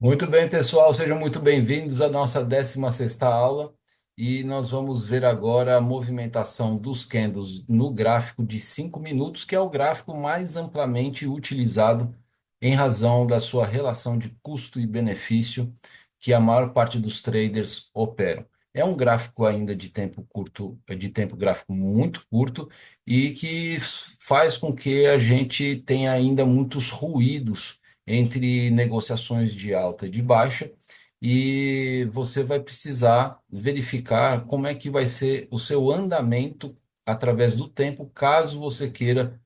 Muito bem, pessoal, sejam muito bem-vindos à nossa 16ª aula e nós vamos ver agora a movimentação dos candles no gráfico de 5 minutos, que é o gráfico mais amplamente utilizado em razão da sua relação de custo e benefício que a maior parte dos traders operam. É um gráfico ainda de tempo curto, de tempo gráfico muito curto e que faz com que a gente tenha ainda muitos ruídos entre negociações de alta e de baixa, e você vai precisar verificar como é que vai ser o seu andamento através do tempo, caso você queira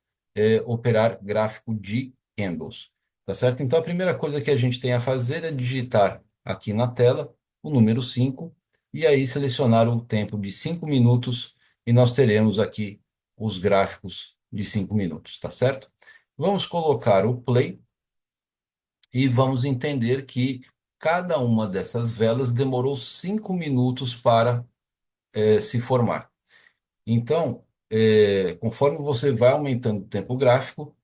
operar gráfico de candles, tá certo? Então, a primeira coisa que a gente tem a fazer é digitar aqui na tela o número 5 e aí selecionar o tempo de 5 minutos e nós teremos aqui os gráficos de 5 minutos, tá certo? Vamos colocar o play e vamos entender que cada uma dessas velas demorou 5 minutos para se formar. Então, conforme você vai aumentando o tempo gráfico,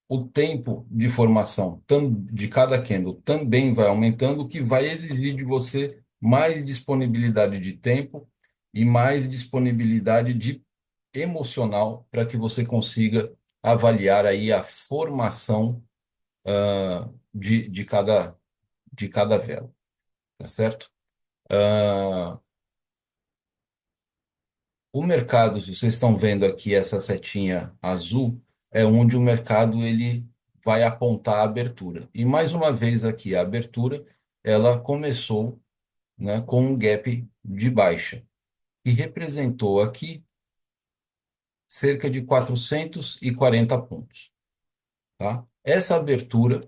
o tempo de formação de cada candle também vai aumentando, o que vai exigir de você mais disponibilidade de tempo e mais disponibilidade de emocional para que você consiga avaliar aí a formação de cada vela, tá certo? Ah, o mercado, se vocês estão vendo aqui essa setinha azul, é onde o mercado ele vai apontar a abertura. E mais uma vez aqui, a abertura, ela começou, né, com um gap de baixa e representou aqui cerca de 440 pontos, tá? Essa abertura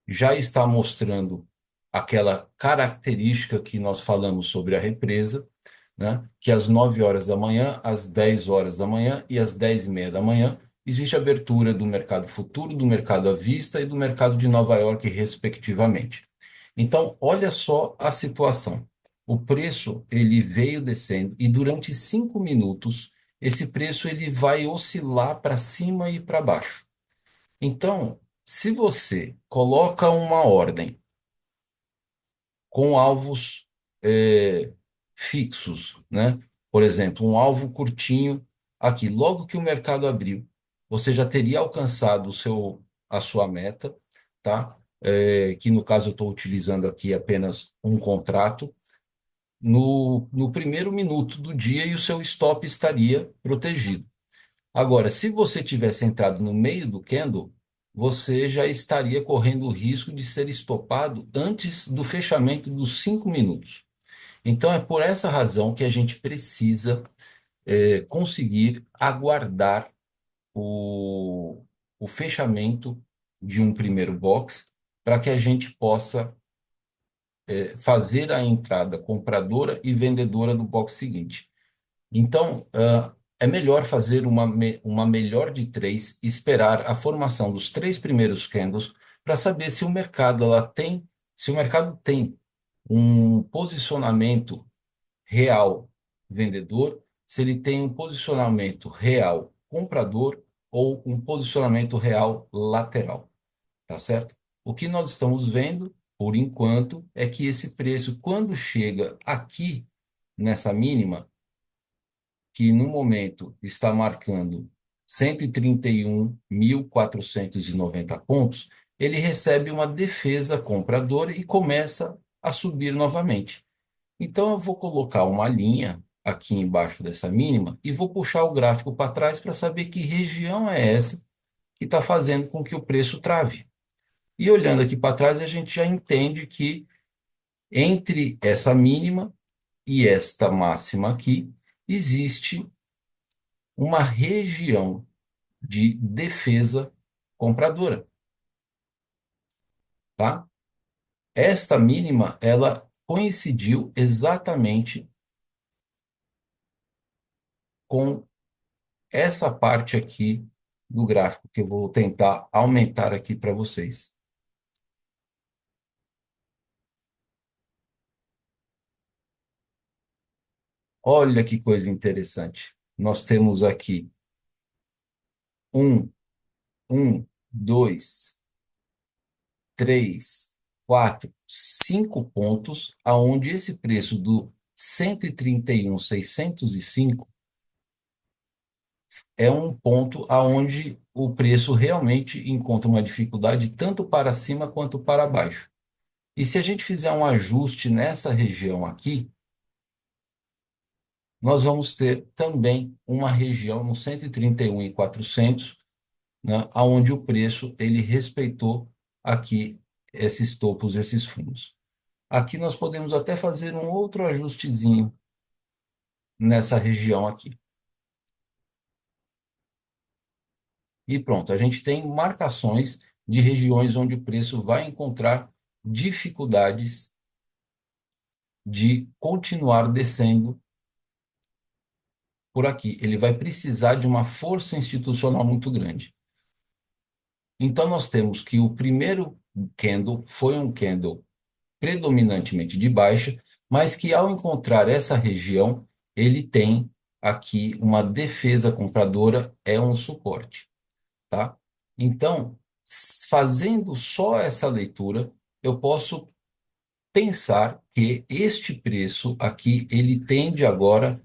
já está mostrando aquela característica que nós falamos sobre a represa, né? Que às 9 horas da manhã, às 10 horas da manhã e às 10:30 da manhã, existe abertura do mercado futuro, do mercado à vista e do mercado de Nova York, respectivamente. Então, olha só a situação. O preço ele veio descendo e durante 5 minutos esse preço ele vai oscilar para cima e para baixo. Então, se você coloca uma ordem com alvos é, fixos, né? Por exemplo, um alvo curtinho aqui, logo que o mercado abriu, você já teria alcançado a sua meta, tá? Que no caso eu estou utilizando aqui apenas um contrato, no primeiro minuto do dia e o seu stop estaria protegido. Agora, se você tivesse entrado no meio do candle, você já estaria correndo o risco de ser estopado antes do fechamento dos 5 minutos. Então, é por essa razão que a gente precisa conseguir aguardar o, o fechamento de um primeiro box para que a gente possa fazer a entrada compradora e vendedora do box seguinte. Então, é melhor fazer uma melhor de três, esperar a formação dos três primeiros candles para saber se o mercado tem um posicionamento real vendedor, se ele tem um posicionamento real comprador ou um posicionamento real lateral, tá certo? O que nós estamos vendo, por enquanto, é que esse preço, quando chega aqui nessa mínima, que no momento está marcando 131.490 pontos, ele recebe uma defesa compradora e começa a subir novamente. Então, eu vou colocar uma linha aqui embaixo dessa mínima e vou puxar o gráfico para trás para saber que região é essa que está fazendo com que o preço trave. E olhando aqui para trás, a gente já entende que entre essa mínima e esta máxima aqui, existe uma região de defesa compradora, tá? Esta mínima, ela coincidiu exatamente com essa parte aqui do gráfico, que eu vou tentar aumentar aqui para vocês. Olha que coisa interessante. Nós temos aqui um 2, 3, 4, 5 pontos, aonde esse preço do 131.605 é um ponto aonde o preço realmente encontra uma dificuldade tanto para cima quanto para baixo. E se a gente fizer um ajuste nessa região aqui, nós vamos ter também uma região no 131.400, né, aonde o preço ele respeitou aqui esses topos, esses fundos. Aqui nós podemos até fazer um outro ajustezinho nessa região aqui. E pronto, a gente tem marcações de regiões onde o preço vai encontrar dificuldades de continuar descendo por aqui. Ele vai precisar de uma força institucional muito grande. Então, nós temos que o primeiro candle foi um candle predominantemente de baixa, mas que ao encontrar essa região, ele tem aqui uma defesa compradora, é um suporte, tá? Então, fazendo só essa leitura, eu posso pensar que este preço aqui, ele tende agora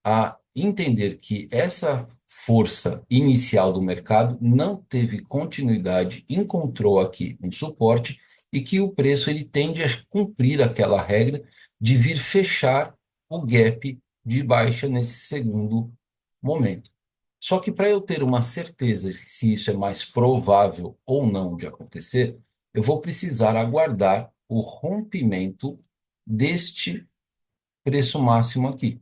a entender que essa força inicial do mercado não teve continuidade, encontrou aqui um suporte e que o preço ele tende a cumprir aquela regra de vir fechar o gap de baixa nesse segundo momento. Só que para eu ter uma certeza se isso é mais provável ou não de acontecer, eu vou precisar aguardar o rompimento deste preço máximo aqui.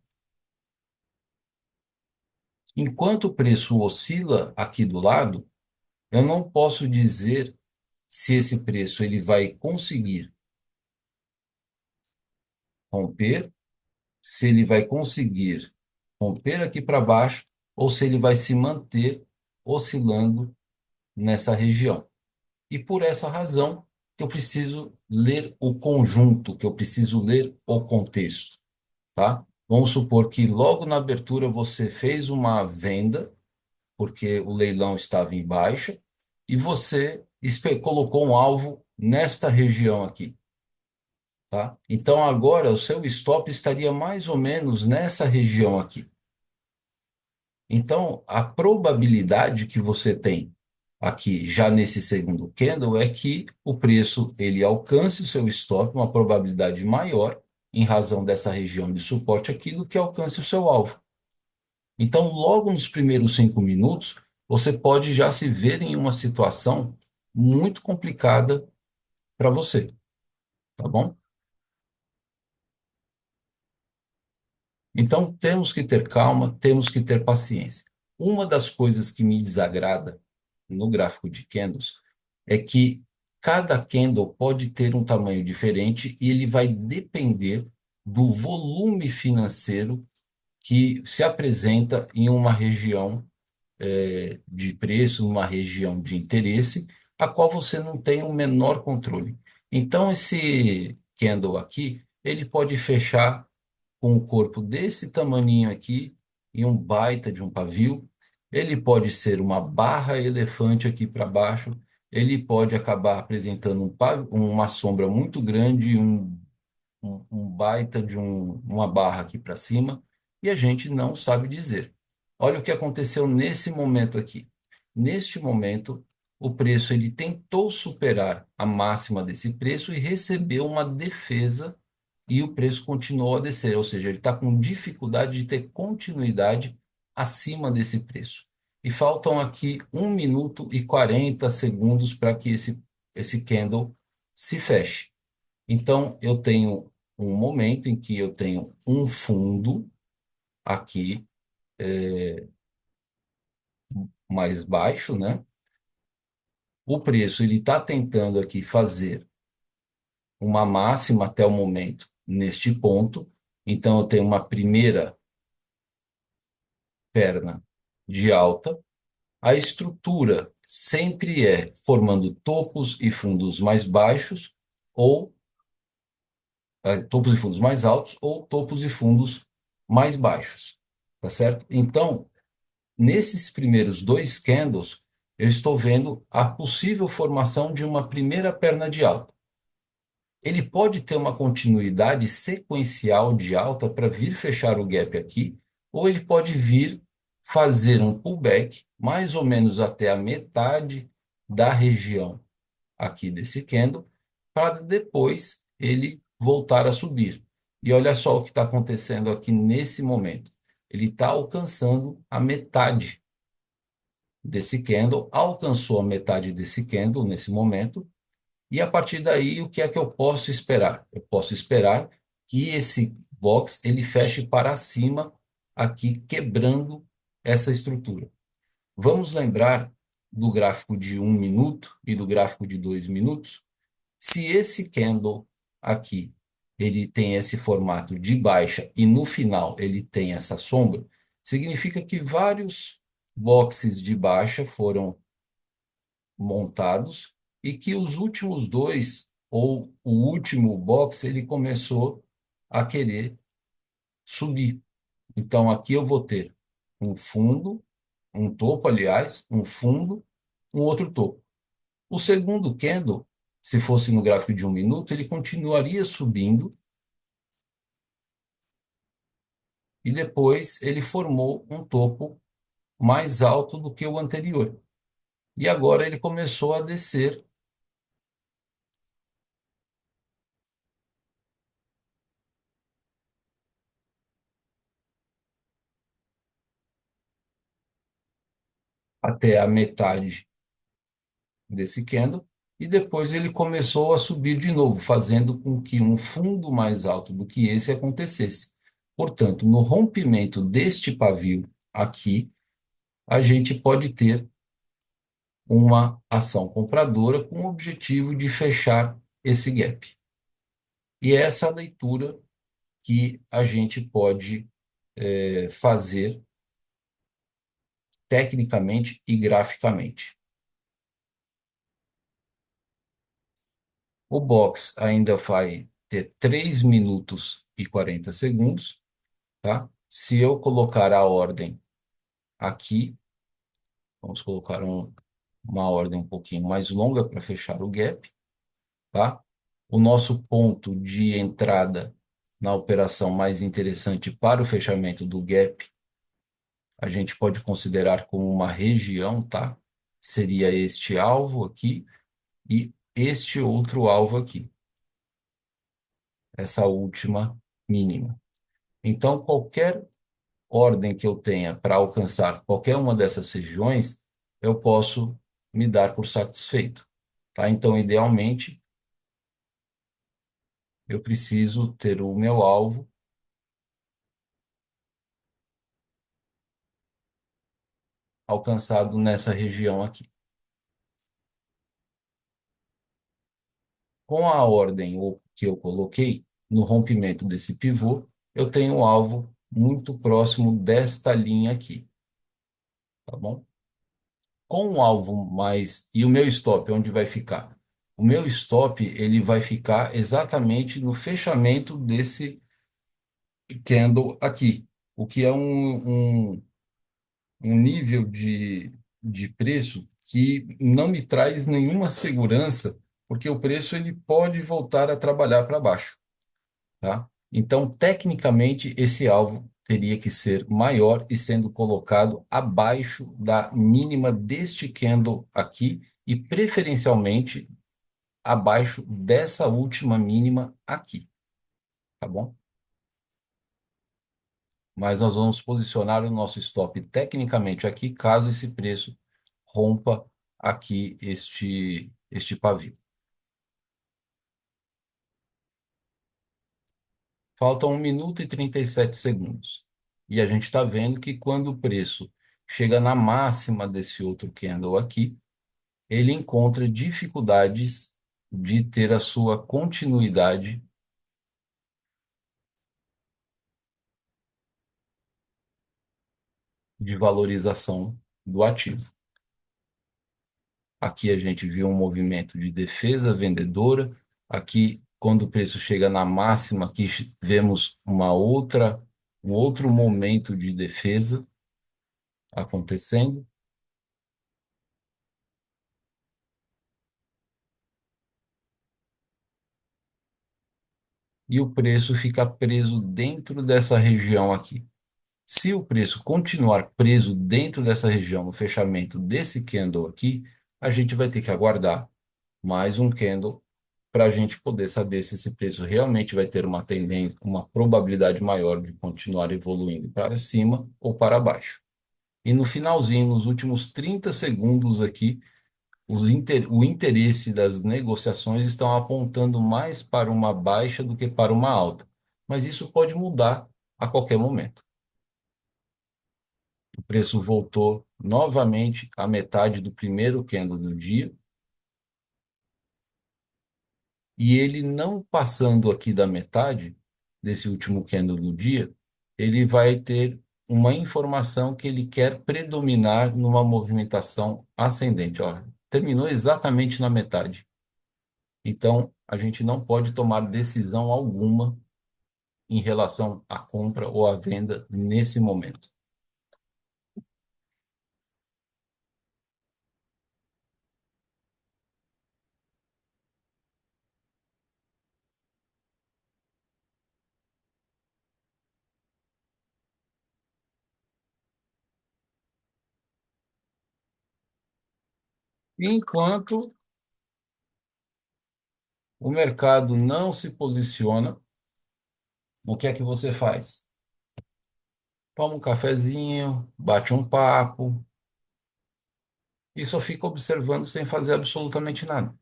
Enquanto o preço oscila aqui do lado, eu não posso dizer se esse preço ele vai conseguir romper, se ele vai conseguir romper aqui para baixo ou se ele vai se manter oscilando nessa região. E por essa razão que eu preciso ler o conjunto, que eu preciso ler o contexto, tá? Vamos supor que logo na abertura você fez uma venda porque o leilão estava em baixa, e você colocou um alvo nesta região aqui, tá? Então agora o seu stop estaria mais ou menos nessa região aqui. Então a probabilidade que você tem aqui já nesse segundo candle é que o preço ele alcance o seu stop, uma probabilidade maior em razão dessa região de suporte aqui do que alcance o seu alvo. Então, logo nos primeiros 5 minutos, você pode já se ver em uma situação muito complicada para você, tá bom? Então, temos que ter calma, temos que ter paciência. Uma das coisas que me desagrada no gráfico de candles é que cada candle pode ter um tamanho diferente e ele vai depender do volume financeiro que se apresenta em uma região de preço, numa região de interesse, a qual você não tem o menor controle. Então, esse candle aqui, ele pode fechar com um corpo desse tamaninho aqui e um baita de um pavio. Ele pode ser uma barra elefante aqui para baixo. Ele pode acabar apresentando uma sombra muito grande, um baita de uma barra aqui para cima, e a gente não sabe dizer. Olha o que aconteceu nesse momento aqui. Neste momento, o preço ele tentou superar a máxima desse preço e recebeu uma defesa e o preço continuou a descer, ou seja, ele está com dificuldade de ter continuidade acima desse preço. E faltam aqui 1 minuto e 40 segundos para que esse candle se feche. Então, eu tenho um momento em que eu tenho um fundo aqui mais baixo, né? O preço ele está tentando aqui fazer uma máxima até o momento neste ponto. Então, eu tenho uma primeira perna de alta. A estrutura sempre é formando topos e fundos mais baixos ou topos e fundos mais altos ou topos e fundos mais baixos, tá certo? Então, nesses primeiros dois candles, eu estou vendo a possível formação de uma primeira perna de alta. Ele pode ter uma continuidade sequencial de alta para vir fechar o gap aqui, ou ele pode vir fazer um pullback mais ou menos até a metade da região aqui desse candle, para depois ele voltar a subir. E olha só o que está acontecendo aqui nesse momento. Ele está alcançando a metade desse candle, alcançou a metade desse candle nesse momento, e a partir daí, o que é que eu posso esperar? Eu posso esperar que esse box ele feche para cima, aqui quebrando essa estrutura. Vamos lembrar do gráfico de 1 minuto e do gráfico de 2 minutos? Se esse candle aqui ele tem esse formato de baixa e no final ele tem essa sombra, significa que vários boxes de baixa foram montados e que os últimos dois, ou o último box, ele começou a querer subir. Então aqui eu vou ter um fundo, um topo, aliás, um fundo, um outro topo. O segundo candle, se fosse no gráfico de 1 minuto, ele continuaria subindo e depois ele formou um topo mais alto do que o anterior. E agora ele começou a descer até a metade desse candle, e depois ele começou a subir de novo, fazendo com que um fundo mais alto do que esse acontecesse. Portanto, no rompimento deste pavio aqui, a gente pode ter uma ação compradora com o objetivo de fechar esse gap. E é essa leitura que a gente pode fazer tecnicamente e graficamente. O box ainda vai ter 3 minutos e 40 segundos, tá? Se eu colocar a ordem aqui, vamos colocar uma ordem um pouquinho mais longa para fechar o gap, tá? O nosso ponto de entrada na operação mais interessante para o fechamento do gap, a gente pode considerar como uma região, tá? Seria este alvo aqui e este outro alvo aqui, essa última mínima. Então, qualquer ordem que eu tenha para alcançar qualquer uma dessas regiões, eu posso me dar por satisfeito, tá? Então, idealmente, eu preciso ter o meu alvo alcançado nessa região aqui. Com a ordem que eu coloquei no rompimento desse pivô, eu tenho um alvo muito próximo desta linha aqui, tá bom? Com um alvo mais... E o meu stop, onde vai ficar? O meu stop, ele vai ficar exatamente no fechamento desse candle aqui, o que é um nível de preço que não me traz nenhuma segurança, porque o preço ele pode voltar a trabalhar para baixo, tá? Então, tecnicamente, esse alvo teria que ser maior e sendo colocado abaixo da mínima deste candle aqui e preferencialmente abaixo dessa última mínima aqui, tá bom? Mas nós vamos posicionar o nosso stop tecnicamente aqui, caso esse preço rompa aqui este pavio. Faltam 1 minuto e 37 segundos. E a gente está vendo que quando o preço chega na máxima desse outro candle aqui, ele encontra dificuldades de ter a sua continuidade de valorização do ativo. Aqui a gente viu um movimento de defesa vendedora. Aqui, quando o preço chega na máxima, aqui vemos um outro momento de defesa acontecendo. e o preço fica preso dentro dessa região aqui. Se o preço continuar preso dentro dessa região, no fechamento desse candle aqui, a gente vai ter que aguardar mais um candle para a gente poder saber se esse preço realmente vai ter uma tendência, uma probabilidade maior de continuar evoluindo para cima ou para baixo. E no finalzinho, nos últimos 30 segundos aqui, o interesse das negociações estão apontando mais para uma baixa do que para uma alta. Mas isso pode mudar a qualquer momento. O preço voltou novamente à metade do primeiro candle do dia, e ele não passando aqui da metade desse último candle do dia, ele vai ter uma informação que ele quer predominar numa movimentação ascendente. Ó, terminou exatamente na metade. Então, a gente não pode tomar decisão alguma em relação à compra ou à venda nesse momento. Enquanto o mercado não se posiciona, o que é que você faz? Toma um cafezinho, bate um papo e só fica observando sem fazer absolutamente nada.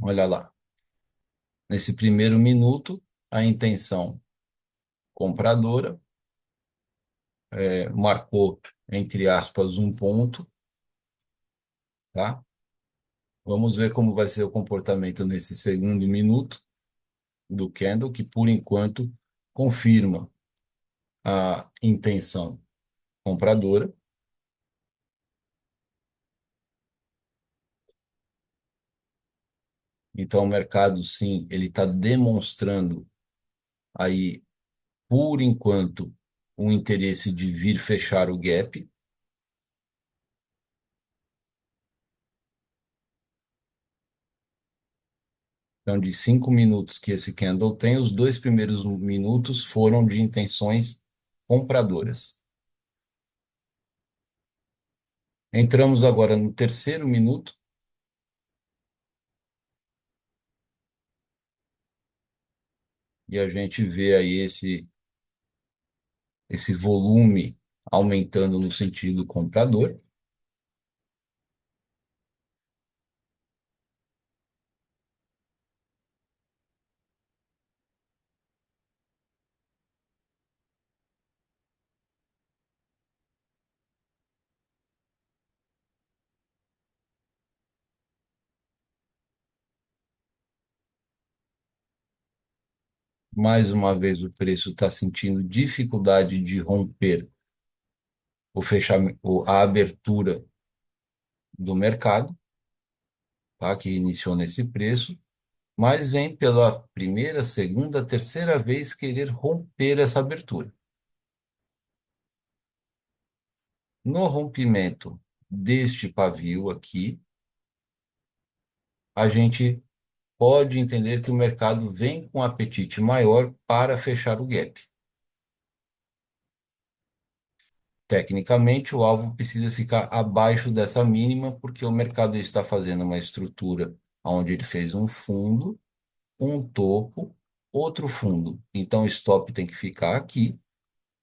Olha lá, nesse primeiro minuto, a intenção compradora marcou, entre aspas, um ponto, tá? Vamos ver como vai ser o comportamento nesse segundo minuto do candle, que por enquanto confirma a intenção compradora. Então, o mercado, sim, ele está demonstrando aí, por enquanto, um interesse de vir fechar o gap. Então, de 5 minutos que esse candle tem, os dois primeiros minutos foram de intenções compradoras. Entramos agora no terceiro minuto e a gente vê aí esse volume aumentando no sentido comprador. Mais uma vez, o preço está sentindo dificuldade de romper o fechamento, a abertura do mercado, tá? Que iniciou nesse preço, mas vem pela primeira, segunda, terceira vez querer romper essa abertura. No rompimento deste pavio aqui, a gente pode entender que o mercado vem com apetite maior para fechar o gap. Tecnicamente, o alvo precisa ficar abaixo dessa mínima, porque o mercado está fazendo uma estrutura onde ele fez um fundo, um topo, outro fundo. Então, o stop tem que ficar aqui.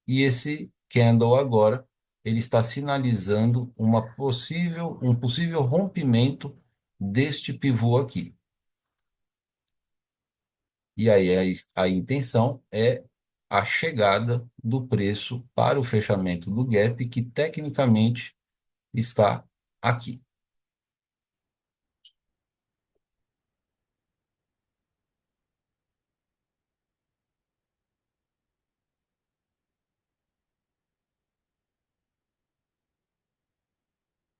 E esse candle agora, ele está sinalizando um possível rompimento deste pivô aqui. E aí a intenção é a chegada do preço para o fechamento do gap, que tecnicamente está aqui.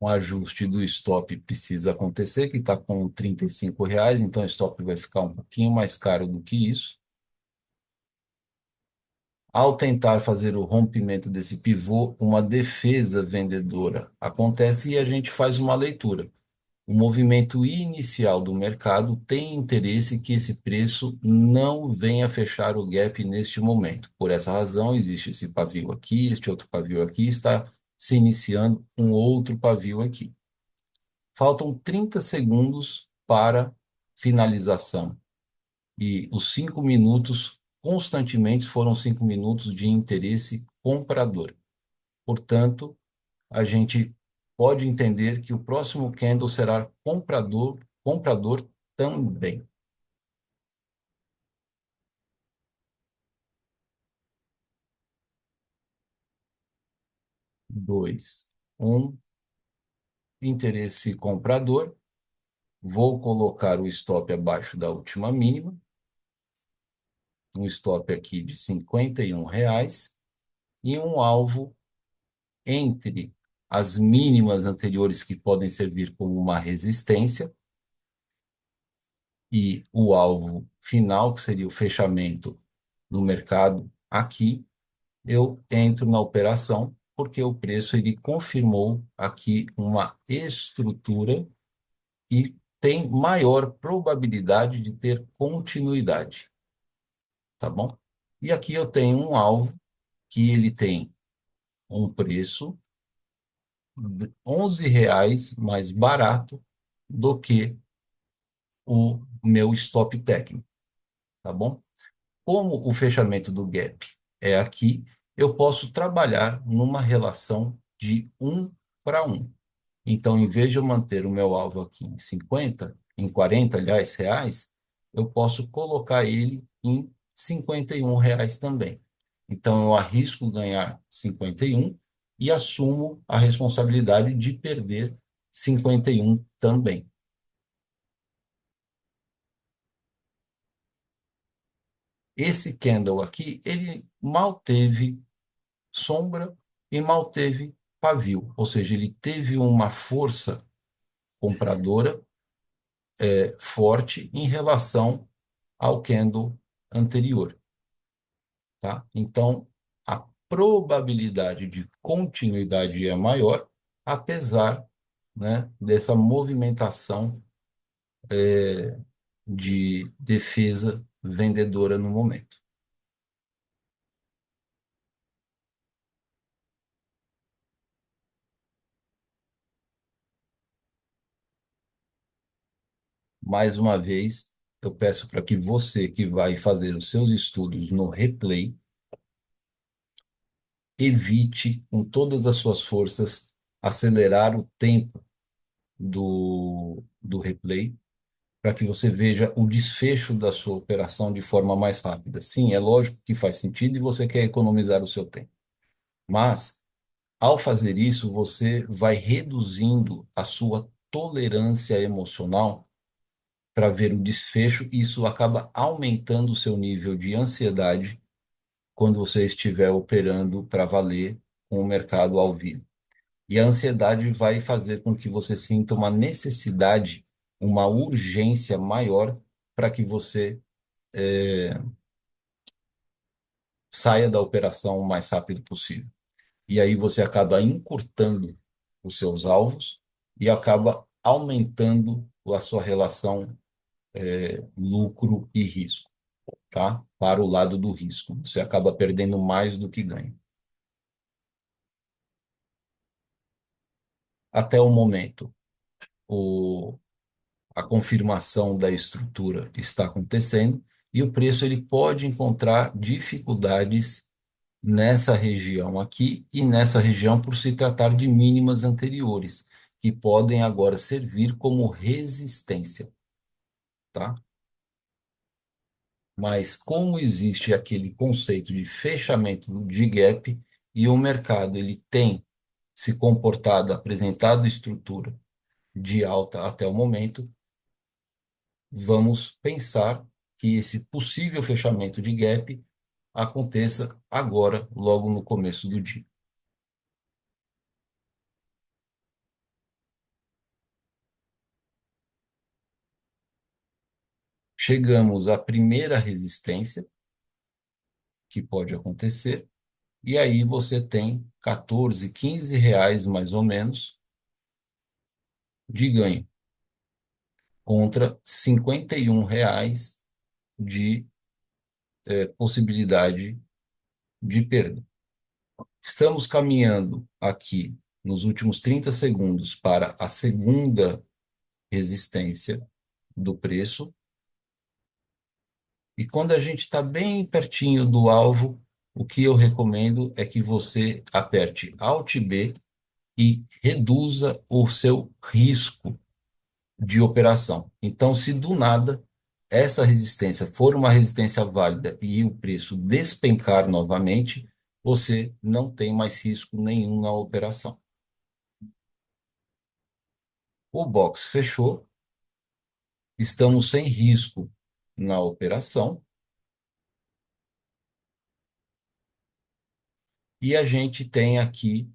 um ajuste do stop precisa acontecer, que está com R$ 35, então o stop vai ficar um pouquinho mais caro do que isso. Ao tentar fazer o rompimento desse pivô, uma defesa vendedora acontece e a gente faz uma leitura. O movimento inicial do mercado tem interesse que esse preço não venha fechar o gap neste momento. Por essa razão, existe esse pavio aqui, este outro pavio aqui, está se iniciando um outro pavio aqui. Faltam 30 segundos para finalização. E os 5 minutos, constantemente, foram 5 minutos de interesse comprador. Portanto, a gente pode entender que o próximo candle será comprador, comprador também. 2, 1, interesse comprador. Vou colocar o stop abaixo da última mínima, um stop aqui de R$ 51 e um alvo entre as mínimas anteriores que podem servir como uma resistência e o alvo final, que seria o fechamento do mercado aqui, eu entro na operação porque o preço ele confirmou aqui uma estrutura e tem maior probabilidade de ter continuidade, tá bom? E aqui eu tenho um alvo que ele tem um preço de R$ 11 mais barato do que o meu stop técnico, tá bom? Como o fechamento do gap é aqui, eu posso trabalhar numa relação de 1 para 1. Então, em vez de eu manter o meu alvo aqui em 50, em 40, aliás, reais, eu posso colocar ele em R$ 51 também. Então, eu arrisco ganhar 51 e assumo a responsabilidade de perder 51 também. Esse candle aqui, ele mal teve sombra e mal teve pavio, ou seja, ele teve uma força compradora forte em relação ao candle anterior, tá? Então, a probabilidade de continuidade é maior, apesar, né, dessa movimentação de defesa vendedora no momento. Mais uma vez, eu peço para que você que vai fazer os seus estudos no replay, evite com todas as suas forças acelerar o tempo do replay, para que você veja o desfecho da sua operação de forma mais rápida. Sim, é lógico que faz sentido e você quer economizar o seu tempo. Mas, ao fazer isso, você vai reduzindo a sua tolerância emocional para ver o desfecho, e isso acaba aumentando o seu nível de ansiedade quando você estiver operando para valer com o mercado ao vivo. E a ansiedade vai fazer com que você sinta uma necessidade, uma urgência maior para que você saia da operação o mais rápido possível. E aí você acaba encurtando os seus alvos e acaba aumentando a sua relação lucro e risco, tá? Para o lado do risco. Você acaba perdendo mais do que ganha. Até o momento, o a confirmação da estrutura está acontecendo e o preço ele pode encontrar dificuldades nessa região aqui e nessa região por se tratar de mínimas anteriores, que podem agora servir como resistência, tá? Mas como existe aquele conceito de fechamento de gap e o mercado ele tem se comportado, apresentado estrutura de alta até o momento, vamos pensar que esse possível fechamento de gap aconteça agora, logo no começo do dia. chegamos à primeira resistência que pode acontecer, e aí você tem 14, 15 reais mais ou menos de ganho, contra 51 reais de possibilidade de perda. Estamos caminhando aqui nos últimos 30 segundos para a segunda resistência do preço. E quando a gente está bem pertinho do alvo, o que eu recomendo é que você aperte Alt B e reduza o seu risco de operação. Então, se do nada essa resistência for uma resistência válida e o preço despencar novamente, você não tem mais risco nenhum na operação. O box fechou, estamos sem risco na operação e a gente tem aqui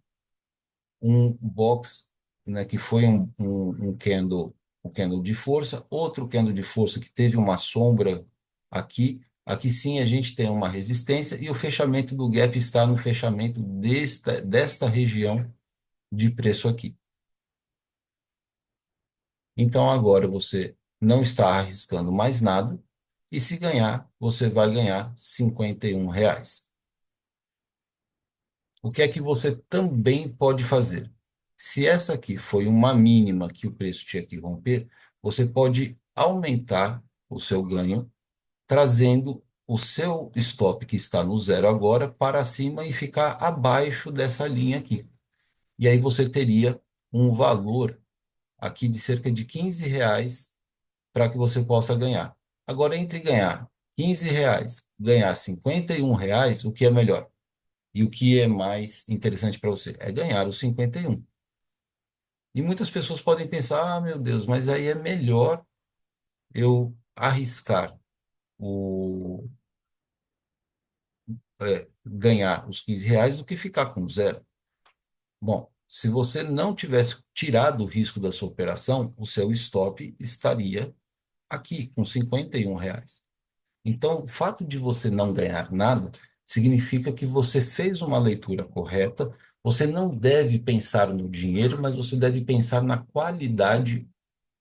um box, né, que foi um candle de força, outro candle de força que teve uma sombra aqui. Aqui sim a gente tem uma resistência e o fechamento do gap está no fechamento desta região de preço aqui. Então agora você não está arriscando mais nada e se ganhar, você vai ganhar R$ 51. O que é que você também pode fazer? Se essa aqui foi uma mínima que o preço tinha que romper, você pode aumentar o seu ganho, trazendo o seu stop, que está no zero agora, para cima e ficar abaixo dessa linha aqui. E aí você teria um valor aqui de cerca de R$ 15 para que você possa ganhar. Agora, entre ganhar R$ 15, ganhar R$ 51, o que é melhor? E o que é mais interessante para você? É ganhar os 51. E muitas pessoas podem pensar, ah, meu Deus, mas aí é melhor eu arriscar ganhar os R$ 15 do que ficar com zero. Bom, se você não tivesse tirado o risco da sua operação, o seu stop estaria aqui, com R$ 51. Então, o fato de você não ganhar nada significa que você fez uma leitura correta. Você não deve pensar no dinheiro, mas você deve pensar na qualidade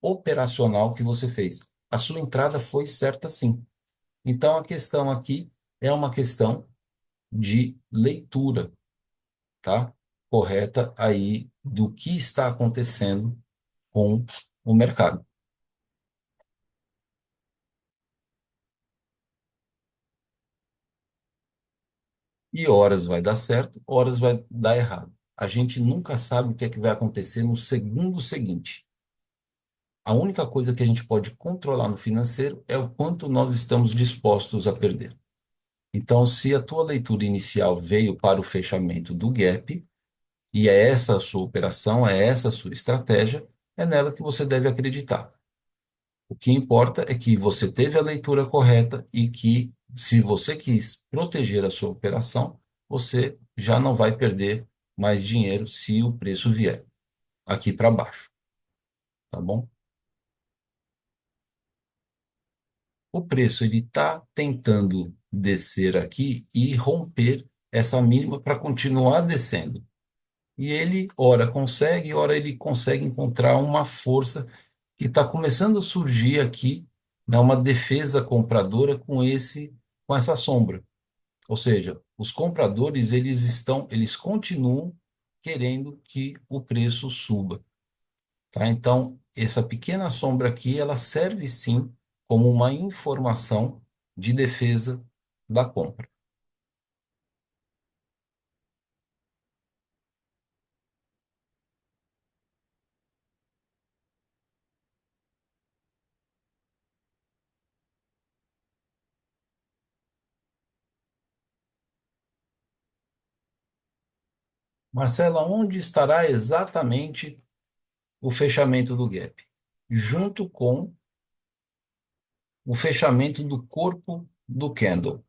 operacional que você fez. A sua entrada foi certa, sim. Então, a questão aqui é uma questão de leitura, tá? Correta aí do que está acontecendo com o mercado. E horas vai dar certo, horas vai dar errado. A gente nunca sabe o que é que vai acontecer no segundo seguinte. A única coisa que a gente pode controlar no financeiro é o quanto nós estamos dispostos a perder. Então, se a tua leitura inicial veio para o fechamento do gap, e é essa a sua operação, é essa a sua estratégia, é nela que você deve acreditar. O que importa é que você teve a leitura correta e que, se você quis proteger a sua operação, você já não vai perder mais dinheiro se o preço vier aqui para baixo, tá bom? O preço ele está tentando descer aqui e romper essa mínima para continuar descendo. E ele, ora consegue, ora ele consegue encontrar uma força que está começando a surgir aqui, né, uma defesa compradora com essa sombra. Ou seja, os compradores eles continuam querendo que o preço suba, tá? Então, essa pequena sombra aqui, ela serve sim como uma informação de defesa da compra. Marcela, onde estará exatamente o fechamento do gap? Junto com o fechamento do corpo do candle,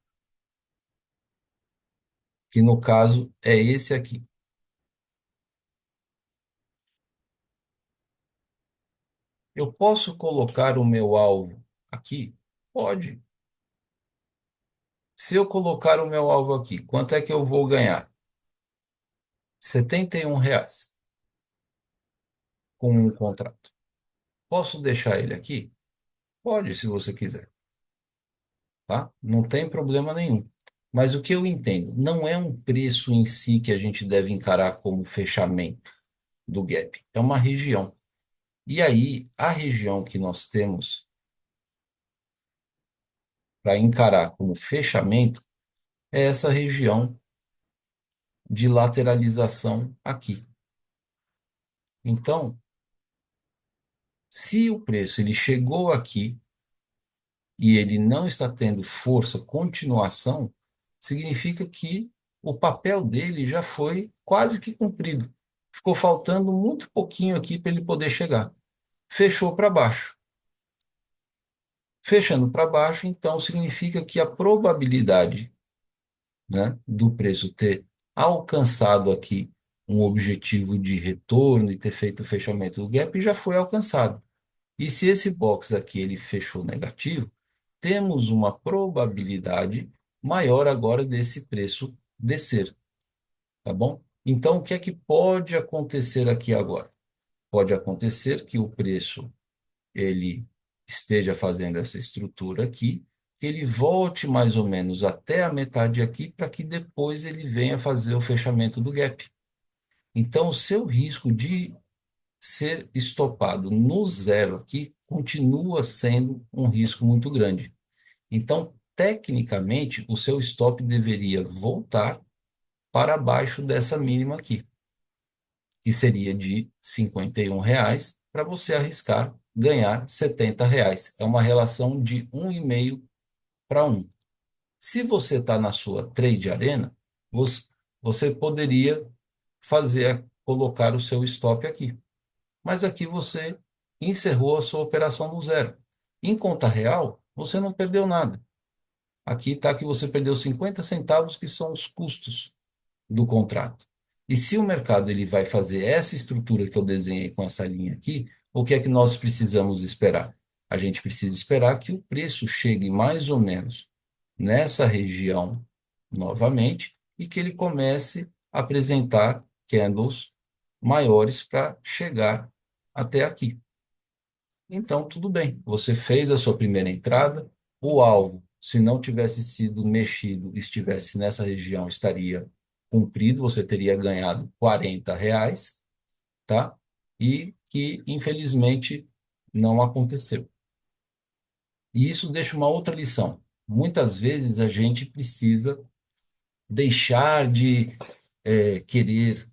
que no caso é esse aqui. Eu posso colocar o meu alvo aqui, Pode. Se eu colocar o meu alvo aqui, quanto é que eu vou ganhar? R$ 71 com um contrato. Posso deixar ele aqui? Pode, se você quiser, tá? Não tem problema nenhum. Mas o que eu entendo, não é um preço em si que a gente deve encarar como fechamento do gap, é uma região. E aí, a região que nós temos para encarar como fechamento é essa região de lateralização aqui. Então, se o preço ele chegou aqui e ele não está tendo força, continuação, significa que o papel dele já foi quase que cumprido. Ficou faltando muito pouquinho aqui para ele poder chegar. Fechou para baixo. Fechando para baixo, então significa que a probabilidade, né, do preço ter alcançado aqui um objetivo de retorno e ter feito o fechamento do gap já foi alcançado. E se esse box aqui ele fechou negativo, temos uma probabilidade maior agora desse preço descer, tá bom? Então, o que é que pode acontecer aqui agora? Pode acontecer que o preço ele esteja fazendo essa estrutura aqui, que ele volte mais ou menos até a metade aqui, para que depois ele venha fazer o fechamento do gap. Então, o seu risco de ser estopado no zero aqui continua sendo um risco muito grande. Então, tecnicamente, o seu stop deveria voltar para baixo dessa mínima aqui, que seria de R$ 51, para você arriscar ganhar R$ 70. É uma relação de 1,5 para 1. Se você está na sua trade arena, você poderia colocar o seu stop aqui. Mas aqui você encerrou a sua operação no zero. Em conta real, você não perdeu nada. Aqui está que você perdeu 50 centavos, que são os custos do contrato. E se o mercado ele vai fazer essa estrutura que eu desenhei com essa linha aqui, o que é que nós precisamos esperar? A gente precisa esperar que o preço chegue mais ou menos nessa região novamente e que ele comece a apresentar candles maiores para chegar até aqui. Então, tudo bem. Você fez a sua primeira entrada, o alvo, se não tivesse sido mexido, estivesse nessa região, estaria cumprido, você teria ganhado R$ 40, tá? E que, infelizmente, não aconteceu. E isso deixa uma outra lição. Muitas vezes a gente precisa deixar de querer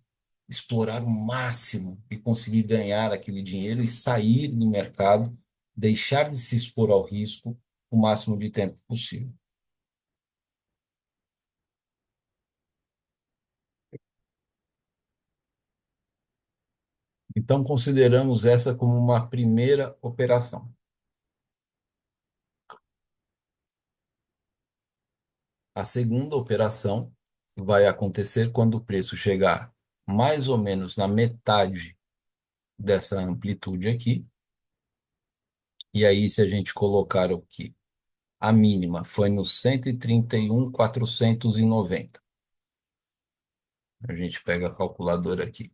explorar o máximo e conseguir ganhar aquele dinheiro e sair do mercado, deixar de se expor ao risco o máximo de tempo possível. Então, consideramos essa como uma primeira operação. A segunda operação vai acontecer quando o preço chegar mais ou menos na metade dessa amplitude aqui. E aí, se a gente colocar aqui, a mínima foi no 131.490. A gente pega a calculadora aqui.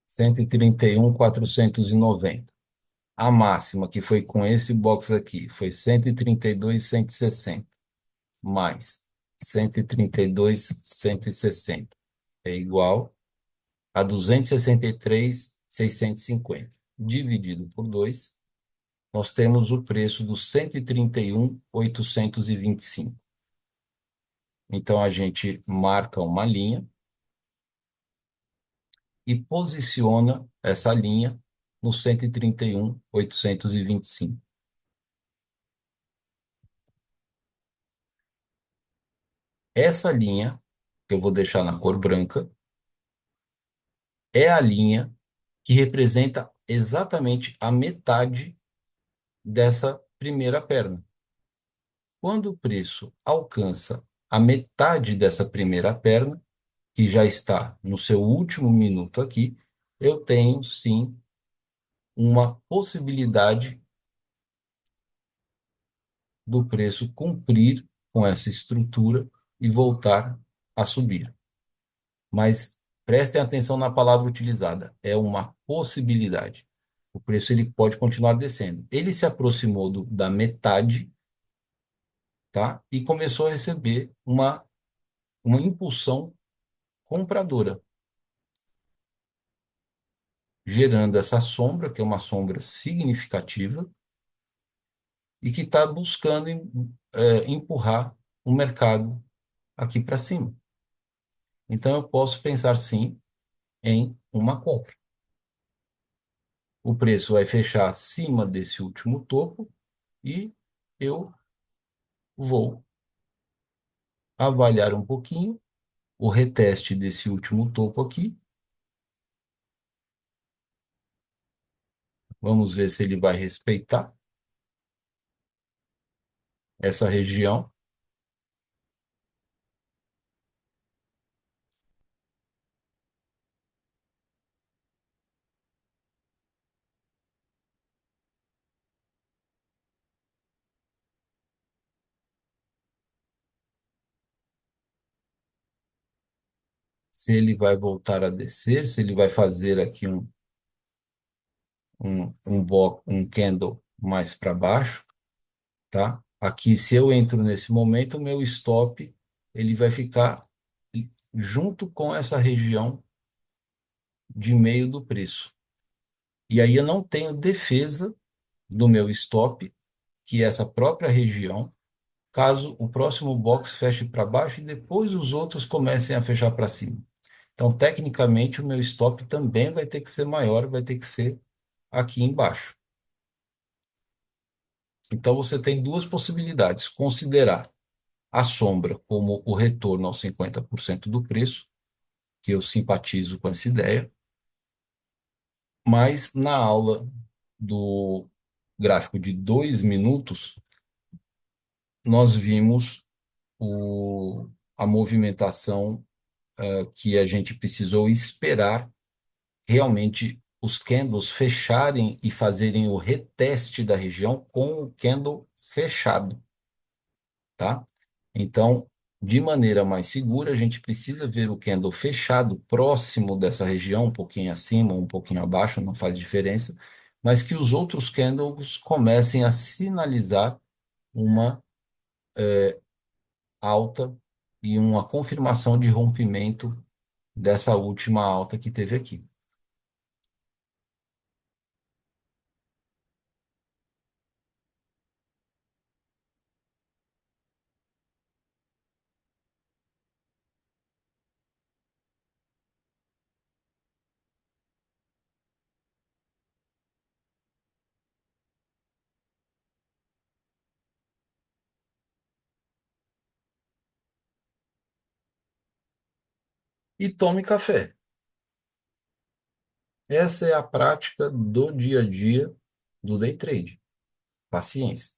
131.490. A máxima, que foi com esse box aqui, foi 132.160, mais 132.160 é igual a 263.650. Dividido por 2, nós temos o preço dos 131.825. Então, a gente marca uma linha e posiciona essa linha no 131.825. Essa linha, que eu vou deixar na cor branca, é a linha que representa exatamente a metade dessa primeira perna. Quando o preço alcança a metade dessa primeira perna, que já está no seu último minuto aqui, eu tenho sim uma possibilidade do preço cumprir com essa estrutura e voltar a subir. Mas prestem atenção na palavra utilizada, é uma possibilidade. O preço ele pode continuar descendo. Ele se aproximou da metade, tá? E começou a receber uma impulsão compradora, gerando essa sombra, que é uma sombra significativa, e que está buscando empurrar o mercado aqui para cima. Então, eu posso pensar sim em uma compra. O preço vai fechar acima desse último topo e eu vou avaliar um pouquinho o reteste desse último topo aqui. Vamos ver se ele vai respeitar essa região. Se ele vai voltar a descer, se ele vai fazer aqui um candle mais para baixo, tá? Aqui, se eu entro nesse momento, o meu stop ele vai ficar junto com essa região de meio do preço. E aí eu não tenho defesa do meu stop, que é essa própria região, caso o próximo box feche para baixo e depois os outros comecem a fechar para cima. Então, tecnicamente, o meu stop também vai ter que ser maior, vai ter que ser aqui embaixo. Então, você tem duas possibilidades: considerar a sombra como o retorno aos 50% do preço, que eu simpatizo com essa ideia, mas na aula do gráfico de 2 minutos, nós vimos a movimentação que a gente precisou esperar realmente os candles fecharem e fazerem o reteste da região com o candle fechado, tá? Então, de maneira mais segura, a gente precisa ver o candle fechado próximo dessa região, um pouquinho acima, um pouquinho abaixo, não faz diferença, mas que os outros candles comecem a sinalizar uma alta e uma confirmação de rompimento dessa última alta que teve aqui. E tome café. Essa é a prática do dia a dia do day trade. Paciência.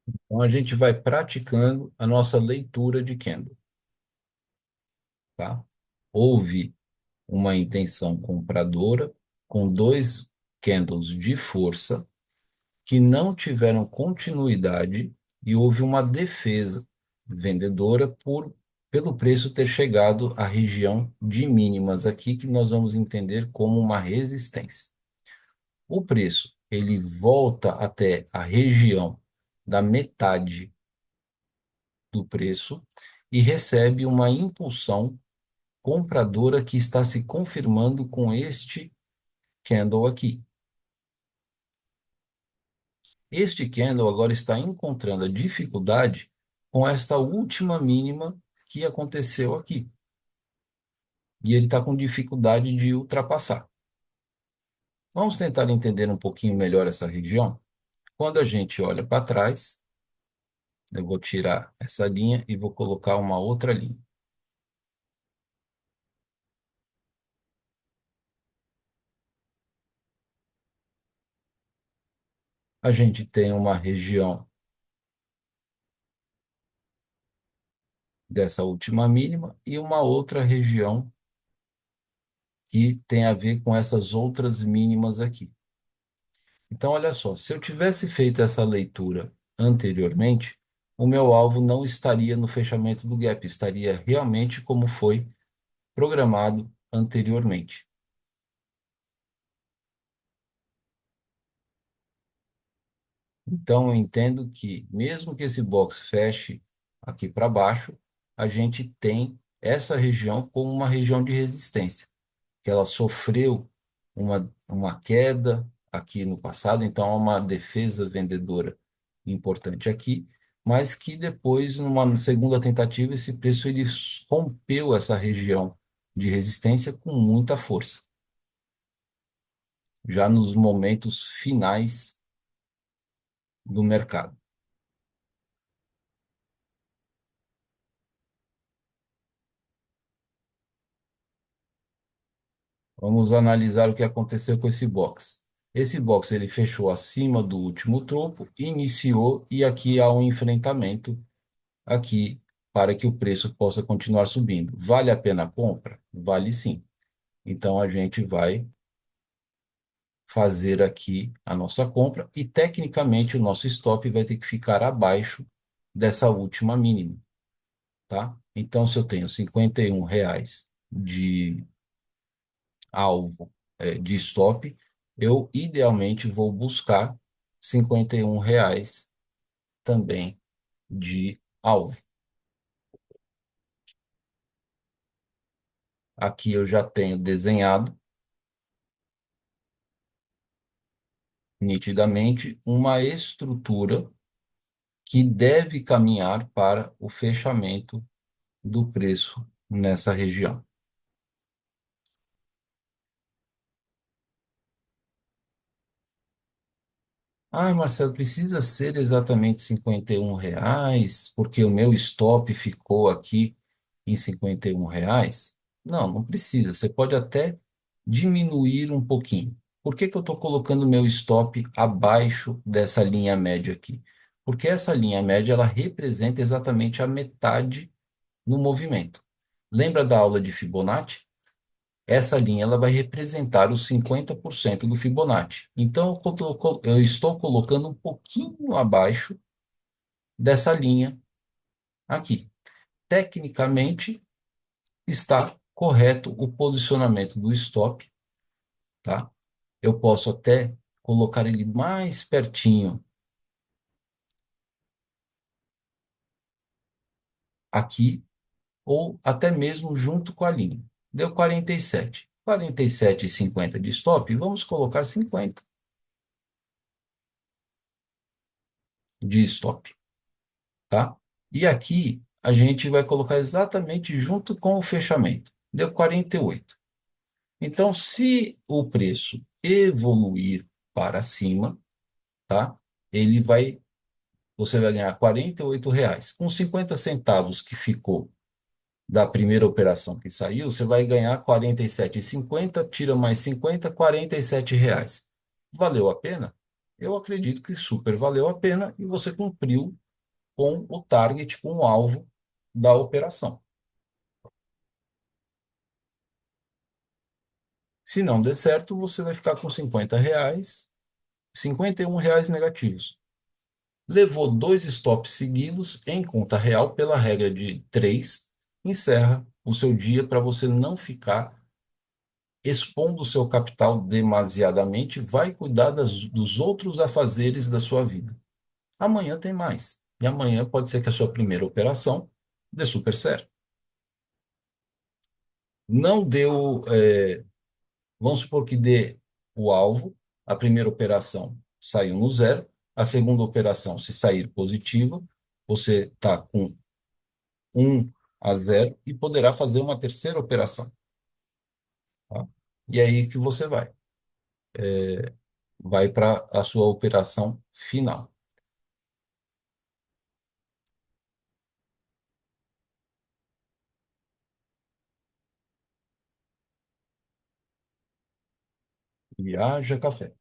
Então a gente vai praticando a nossa leitura de candle, tá? Houve uma intenção compradora com dois candles de força que não tiveram continuidade e houve uma defesa vendedora pelo preço ter chegado à região de mínimas aqui, que nós vamos entender como uma resistência. O preço, ele volta até a região da metade do preço e recebe uma impulsão compradora que está se confirmando com este candle aqui. Este candle agora está encontrando a dificuldade com esta última mínima que aconteceu aqui. e ele está com dificuldade de ultrapassar. Vamos tentar entender um pouquinho melhor essa região? Quando a gente olha para trás, eu vou tirar essa linha e vou colocar uma outra linha. A gente tem uma região dessa última mínima e uma outra região que tem a ver com essas outras mínimas aqui. Então, olha só, se eu tivesse feito essa leitura anteriormente, o meu alvo não estaria no fechamento do gap, estaria realmente como foi programado anteriormente. Então, eu entendo que, mesmo que esse box feche aqui para baixo, a gente tem essa região como uma região de resistência, que ela sofreu uma queda aqui no passado, então há uma defesa vendedora importante aqui, mas que depois, numa segunda tentativa, esse preço ele rompeu essa região de resistência com muita força, já nos momentos finais do mercado. Vamos analisar o que aconteceu com esse box. Esse box ele fechou acima do último topo, iniciou e aqui há um enfrentamento aqui para que o preço possa continuar subindo. Vale a pena a compra? Vale sim. Então a gente vai fazer aqui a nossa compra e tecnicamente o nosso stop vai ter que ficar abaixo dessa última mínima, tá? Então se eu tenho R$ 51 de alvo de stop, eu idealmente vou buscar R$ 51 também de alvo. Aqui eu já tenho desenhado nitidamente uma estrutura que deve caminhar para o fechamento do preço nessa região. Ah, Marcelo, precisa ser exatamente R$ 51, porque o meu stop ficou aqui em R$ 51? Não, não precisa. Você pode até diminuir um pouquinho. Por que que eu estou colocando meu stop abaixo dessa linha média aqui? Porque essa linha média ela representa exatamente a metade no movimento. Lembra da aula de Fibonacci? Essa linha ela vai representar os 50% do Fibonacci. Então, eu estou colocando um pouquinho abaixo dessa linha aqui. Tecnicamente, está correto o posicionamento do stop, tá? Eu posso até colocar ele mais pertinho aqui, ou até mesmo junto com a linha. Deu 47. 47,50 de stop, vamos colocar 50 de stop, tá? E aqui a gente vai colocar exatamente junto com o fechamento. Deu 48. Então, se o preço evoluir para cima, tá? Ele vai, você vai ganhar R$ 48. Com 50 centavos que ficou da primeira operação que saiu, você vai ganhar 47,50, tira mais 50, R$ 47. Valeu a pena? Eu acredito que super valeu a pena e você cumpriu com o target, com o alvo da operação. Se não der certo, você vai ficar com R$ 50, R$ 51 negativos. Levou dois stops seguidos em conta real pela regra de três, encerra o seu dia para você não ficar expondo o seu capital demasiadamente, vai cuidar dos outros afazeres da sua vida. Amanhã tem mais. E amanhã pode ser que a sua primeira operação dê super certo. Não deu, vamos supor que dê o alvo, a primeira operação saiu no zero, a segunda operação, se sair positiva, você está com 1-0 e poderá fazer uma terceira operação. tá? E aí que você vai para a sua operação final. E haja café.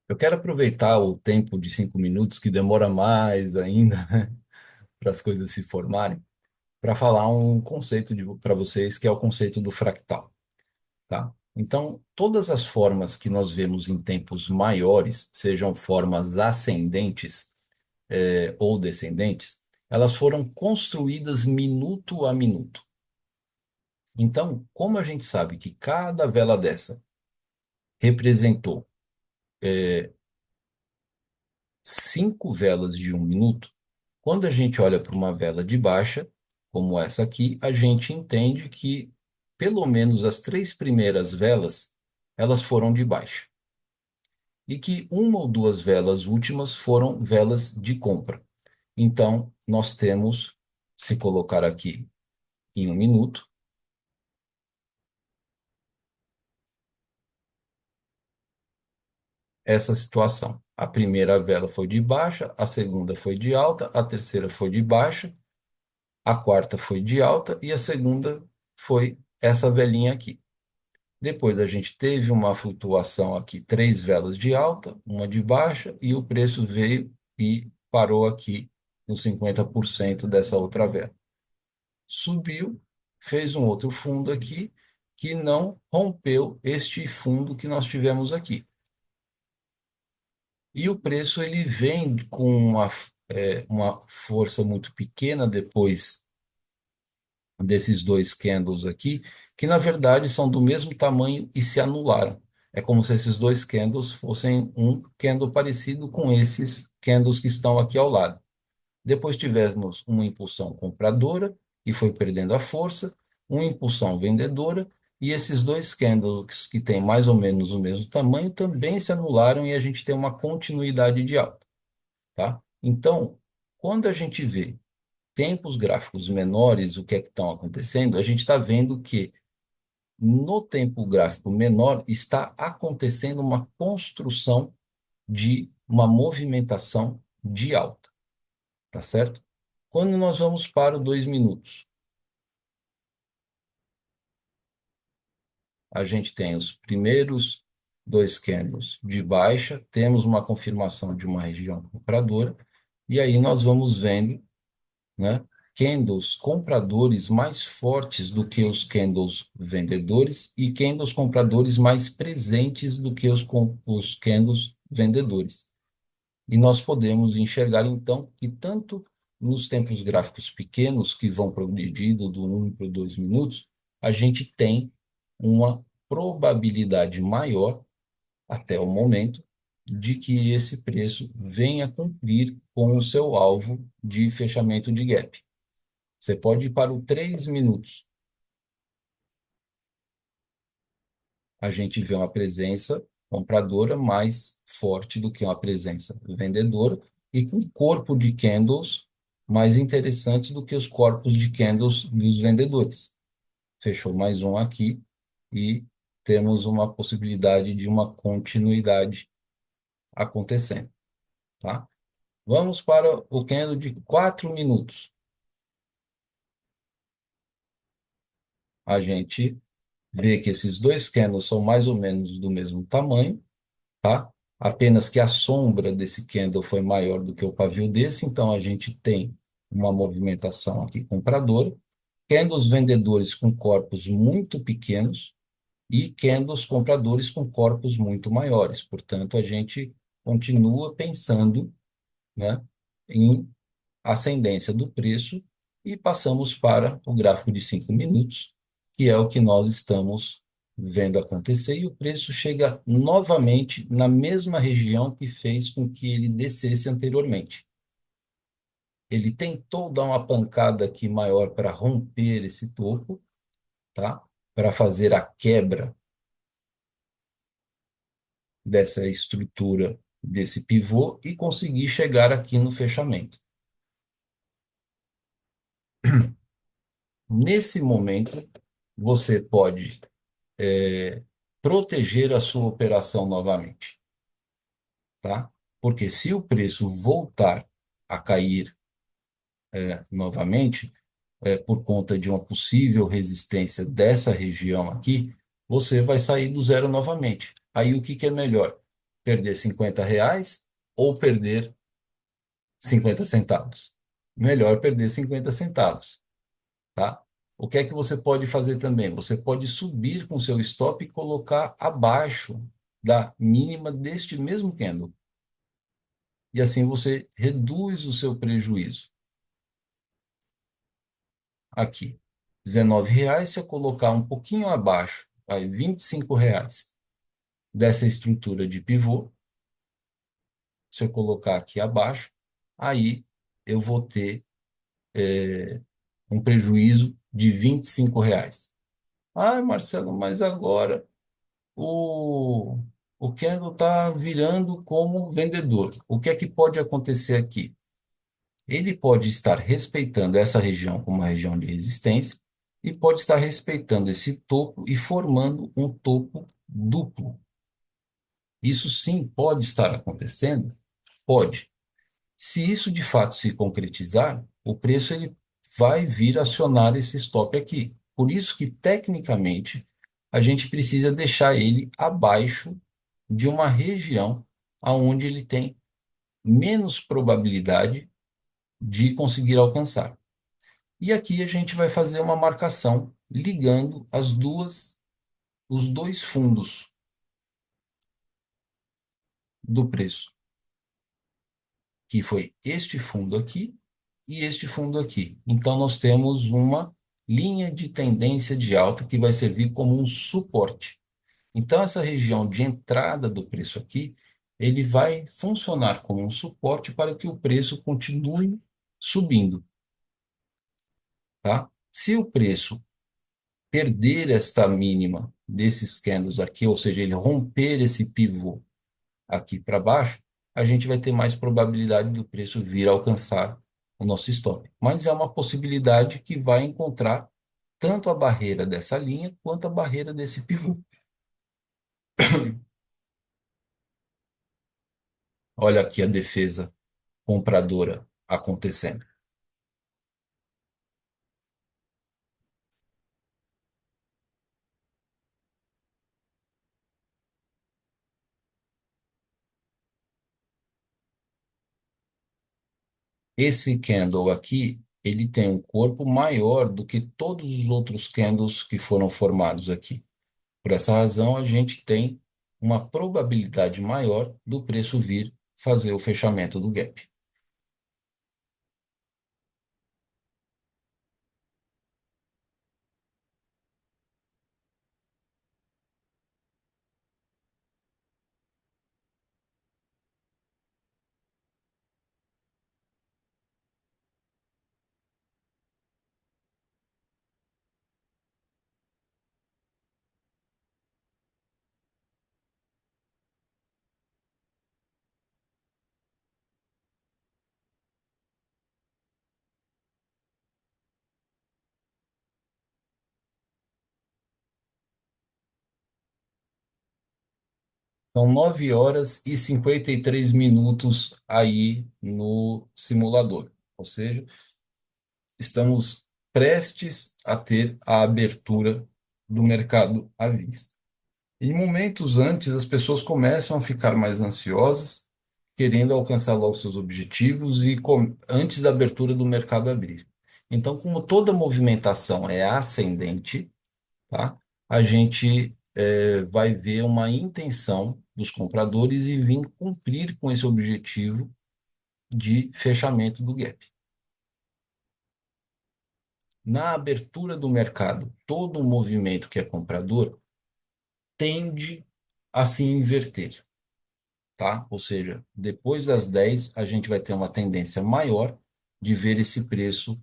Eu quero aproveitar o tempo de 5 minutos, que demora mais ainda, para as coisas se formarem, para falar um conceito para vocês, que é o conceito do fractal, tá? Então, todas as formas que nós vemos em tempos maiores, sejam formas ascendentes, ou descendentes, elas foram construídas minuto a minuto. Então, como a gente sabe que cada vela dessa representou 5 velas de 1 minuto, quando a gente olha para uma vela de baixa, como essa aqui, a gente entende que pelo menos as 3 primeiras velas, elas foram de baixa. E que uma ou duas velas últimas foram velas de compra. Então, nós temos, se colocar aqui em 1 minuto, essa situação. A primeira vela foi de baixa, a segunda foi de alta, a terceira foi de baixa, a quarta foi de alta e a segunda foi essa velinha aqui. Depois a gente teve uma flutuação aqui, 3 velas de alta, uma de baixa, e o preço veio e parou aqui nos 50% dessa outra vela. Subiu, fez um outro fundo aqui, que não rompeu este fundo que nós tivemos aqui. E o preço ele vem com uma força muito pequena depois desses dois candles aqui, que na verdade são do mesmo tamanho e se anularam. É como se esses dois candles fossem um candle parecido com esses candles que estão aqui ao lado. Depois tivemos uma impulsão compradora e foi perdendo a força, uma impulsão vendedora, e esses dois candles que têm mais ou menos o mesmo tamanho também se anularam e a gente tem uma continuidade de alta, tá? Então, quando a gente vê tempos gráficos menores, o que é que estão acontecendo? A gente está vendo que no tempo gráfico menor está acontecendo uma construção de uma movimentação de alta, tá certo? Quando nós vamos para o 2 minutos, a gente tem os primeiros dois candles de baixa, temos uma confirmação de uma região compradora, e aí nós vamos vendo, né, candles compradores mais fortes do que os candles vendedores e candles compradores mais presentes do que os candles vendedores. E nós podemos enxergar, então, que tanto nos tempos gráficos pequenos, que vão progredindo do 1 para o 2 minutos, a gente tem uma probabilidade maior, até o momento, de que esse preço venha cumprir com o seu alvo de fechamento de gap. Você pode ir para o 3 minutos. A gente vê uma presença compradora mais forte do que uma presença vendedora e com corpo de candles mais interessantes do que os corpos de candles dos vendedores. Fechou mais um aqui e temos uma possibilidade de uma continuidade acontecendo, tá? Vamos para o candle de 4 minutos. A gente vê que esses dois candles são mais ou menos do mesmo tamanho, tá? Apenas que a sombra desse candle foi maior do que o pavio desse, então a gente tem uma movimentação aqui compradora. Candles vendedores com corpos muito pequenos e candles compradores com corpos muito maiores. Portanto, a gente continua pensando, né, em ascendência do preço e passamos para o gráfico de 5 minutos, que é o que nós estamos vendo acontecer, e o preço chega novamente na mesma região que fez com que ele descesse anteriormente. Ele tentou dar uma pancada aqui maior para romper esse topo, tá? Para fazer a quebra dessa estrutura, desse pivô e conseguir chegar aqui no fechamento. Nesse momento, você pode proteger a sua operação novamente, tá? Porque se o preço voltar a cair novamente, por conta de uma possível resistência dessa região aqui, você vai sair do zero novamente. Aí o que que é melhor? Perder R$ 50 ou perder 50 centavos? Melhor perder 50 centavos, tá? O que é que você pode fazer também? Você pode subir com seu stop e colocar abaixo da mínima deste mesmo candle. E assim você reduz o seu prejuízo. Aqui, R$ 19, se eu colocar um pouquinho abaixo, vai R$ 25 dessa estrutura de pivô, se eu colocar aqui abaixo, aí eu vou ter um prejuízo de R$ 25. Ah, Marcelo, mas agora o, o candle está virando como vendedor. O que é que pode acontecer aqui? Ele pode estar respeitando essa região como uma região de resistência e pode estar respeitando esse topo e formando um topo duplo. Isso sim pode estar acontecendo? Pode. Se isso de fato se concretizar, o preço ele vai vir acionar esse stop aqui. Por isso que, tecnicamente, a gente precisa deixar ele abaixo de uma região aonde ele tem menos probabilidade de conseguir alcançar. E aqui a gente vai fazer uma marcação ligando os dois fundos do preço, que foi este fundo aqui e este fundo aqui. Então nós temos uma linha de tendência de alta que vai servir como um suporte. Então essa região de entrada do preço aqui, ele vai funcionar como um suporte para que o preço continue subindo, tá? Se o preço perder esta mínima desses candles aqui, ou seja, ele romper esse pivô aqui para baixo, a gente vai ter mais probabilidade do preço vir a alcançar o nosso stop. Mas é uma possibilidade que vai encontrar tanto a barreira dessa linha quanto a barreira desse pivô. Olha aqui a defesa compradora acontecendo. Esse candle aqui, ele tem um corpo maior do que todos os outros candles que foram formados aqui. Por essa razão, a gente tem uma probabilidade maior do preço vir fazer o fechamento do gap. São 9 horas e 53 minutos aí no simulador. Ou seja, estamos prestes a ter a abertura do mercado à vista. Em momentos antes, as pessoas começam a ficar mais ansiosas, querendo alcançar lá os seus objetivos e antes da abertura do mercado abrir. Então, como toda movimentação é ascendente, tá? A gente vai ver uma intenção dos compradores e vir cumprir com esse objetivo de fechamento do gap. Na abertura do mercado, todo o movimento que é comprador tende a se inverter, tá? Ou seja, depois das 10, a gente vai ter uma tendência maior de ver esse preço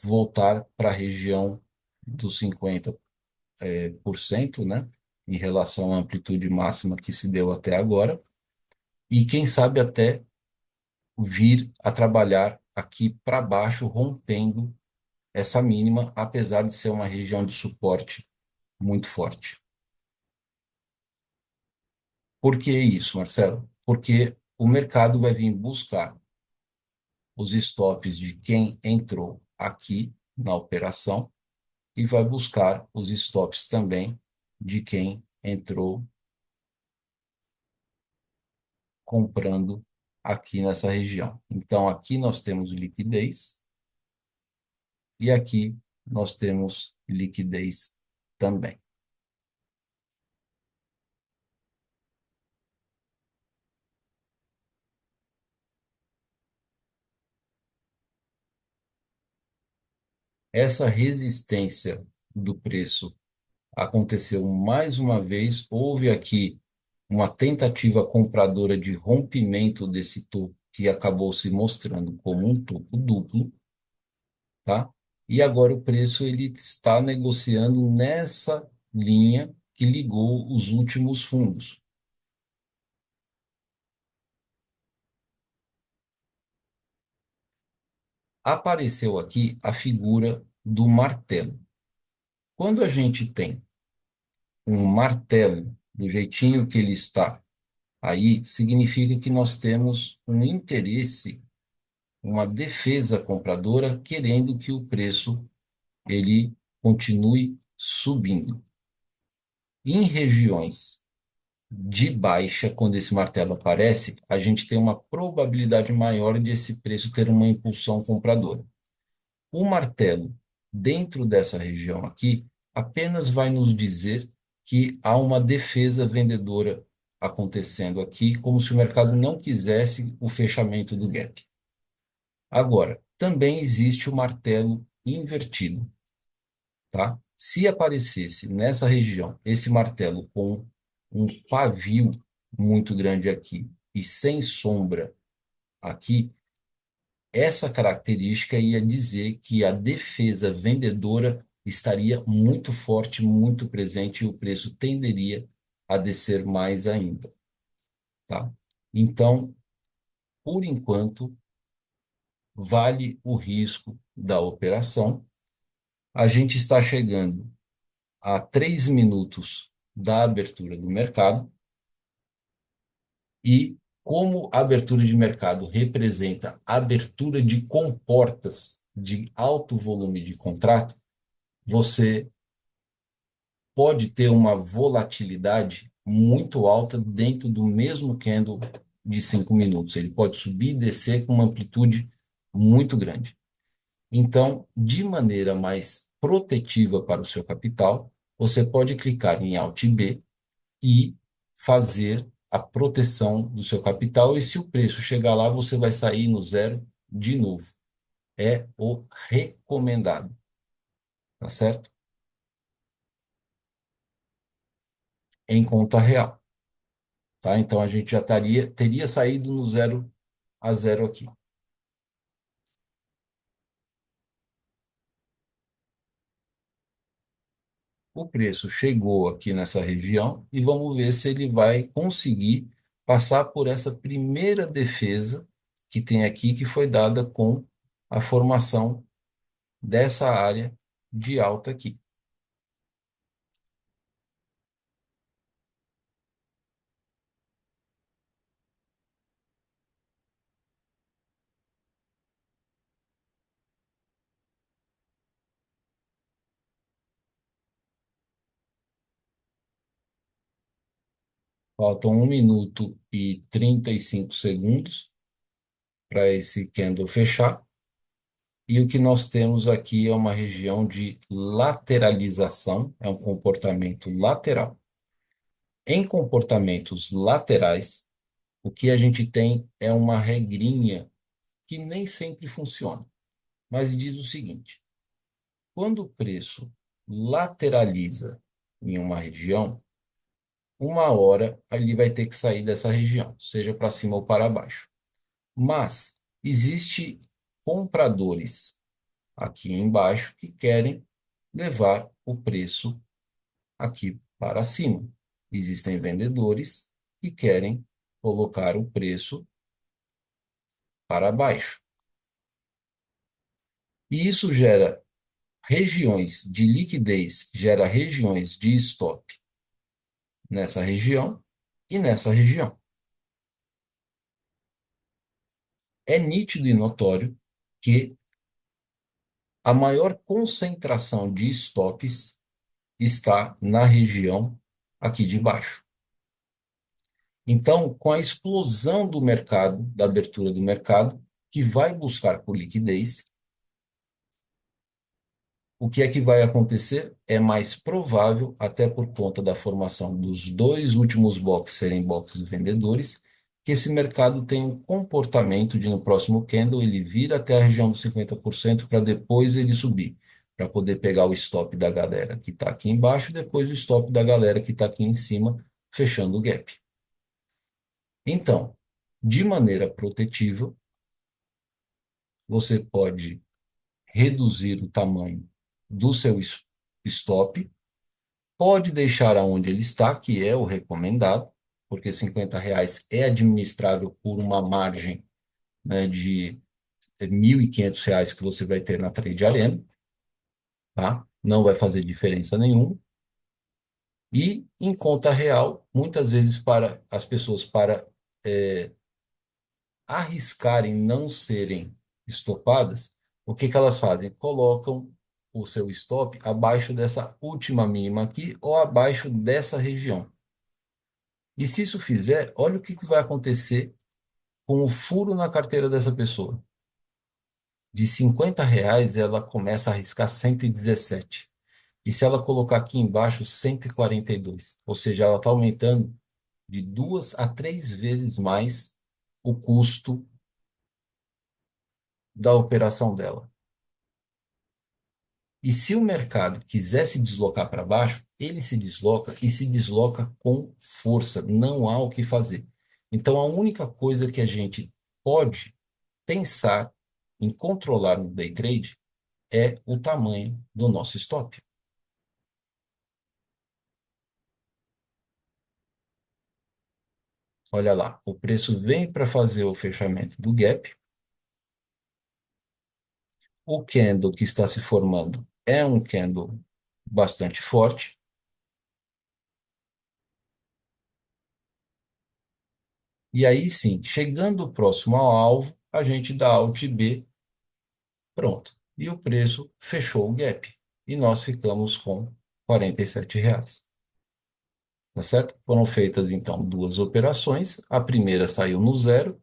voltar para a região dos 50%, né? em relação à amplitude máxima que se deu até agora, e quem sabe até vir a trabalhar aqui para baixo, rompendo essa mínima, apesar de ser uma região de suporte muito forte. Por que isso, Marcelo? Porque o mercado vai vir buscar os stops de quem entrou aqui na operação e vai buscar os stops também de quem entrou comprando aqui nessa região. Então, aqui nós temos liquidez e aqui nós temos liquidez também. Essa resistência do preço aconteceu mais uma vez. Houve aqui uma tentativa compradora de rompimento desse topo, que acabou se mostrando como um topo duplo, tá? E agora o preço ele está negociando nessa linha que ligou os últimos fundos. Apareceu aqui a figura do martelo. Quando a gente tem um martelo do jeitinho que ele está aí, significa que nós temos um interesse, uma defesa compradora querendo que o preço ele continue subindo. Em regiões de baixa, quando esse martelo aparece, a gente tem uma probabilidade maior de esse preço ter uma impulsão compradora. O martelo, dentro dessa região aqui, apenas vai nos dizer que há uma defesa vendedora acontecendo aqui, como se o mercado não quisesse o fechamento do gap. Agora, também existe o martelo invertido, tá? Se aparecesse nessa região esse martelo com um pavio muito grande aqui e sem sombra aqui, essa característica ia dizer que a defesa vendedora estaria muito forte, muito presente e o preço tenderia a descer mais ainda, tá? Então, por enquanto, vale o risco da operação. A gente está chegando a 3 minutos da abertura do mercado e como a abertura de mercado representa abertura de comportas de alto volume de contrato, você pode ter uma volatilidade muito alta dentro do mesmo candle de 5 minutos. Ele pode subir e descer com uma amplitude muito grande. Então, de maneira mais protetiva para o seu capital, você pode clicar em Alt B e fazer a proteção do seu capital. E se o preço chegar lá, você vai sair no zero de novo. É o recomendado, tá certo? Em conta real, tá? Então a gente já teria saído no 0 a 0 aqui. O preço chegou aqui nessa região e vamos ver se ele vai conseguir passar por essa primeira defesa que tem aqui, que foi dada com a formação dessa área de alta aqui. Faltam 1 minuto e 35 segundos para esse candle fechar. E o que nós temos aqui é uma região de lateralização, é um comportamento lateral. Em comportamentos laterais, o que a gente tem é uma regrinha que nem sempre funciona, mas diz o seguinte: quando o preço lateraliza em uma região, uma hora ele vai ter que sair dessa região, seja para cima ou para baixo. Mas existe compradores aqui embaixo que querem levar o preço aqui para cima. existem vendedores que querem colocar o preço para baixo. E isso gera regiões de liquidez, gera regiões de stop nessa região e nessa região. É nítido e notório que a maior concentração de stops está na região aqui de baixo. Então, com a explosão do mercado, da abertura do mercado, que vai buscar por liquidez, o que é que vai acontecer? É mais provável, até por conta da formação dos dois últimos blocos serem blocos de vendedores, que esse mercado tenha um comportamento de, no próximo candle, ele vir até a região dos 50% para depois ele subir, para poder pegar o stop da galera que está aqui embaixo e depois o stop da galera que está aqui em cima, fechando o gap. Então, de maneira protetiva, você pode reduzir o tamanho do seu stop. Pode deixar aonde ele está, que é o recomendado, porque R$ 50 é administrável por uma margem, né, de R$ 1.500 que você vai ter na Trade Arena, tá? Não vai fazer diferença nenhuma. E em conta real, muitas vezes para as pessoas para arriscarem não serem estopadas, o que que elas fazem? Colocam o seu stop abaixo dessa última mínima aqui ou abaixo dessa região. E se isso fizer, olha o que que vai acontecer com o furo na carteira dessa pessoa. De R$ 50, ela começa a arriscar 117. E se ela colocar aqui embaixo, 142. Ou seja, ela está aumentando de 2 a 3 vezes mais o custo da operação dela. E se o mercado quiser se deslocar para baixo, ele se desloca e se desloca com força. Não há o que fazer. Então, a única coisa que a gente pode pensar em controlar no day trade é o tamanho do nosso stop. Olha lá, o preço vem para fazer o fechamento do gap. O candle que está se formando é um candle bastante forte. E aí sim, chegando próximo ao alvo, a gente dá Alt B, pronto. E o preço fechou o gap. E nós ficamos com R$ 47. Tá certo? Foram feitas então duas operações. A primeira saiu no zero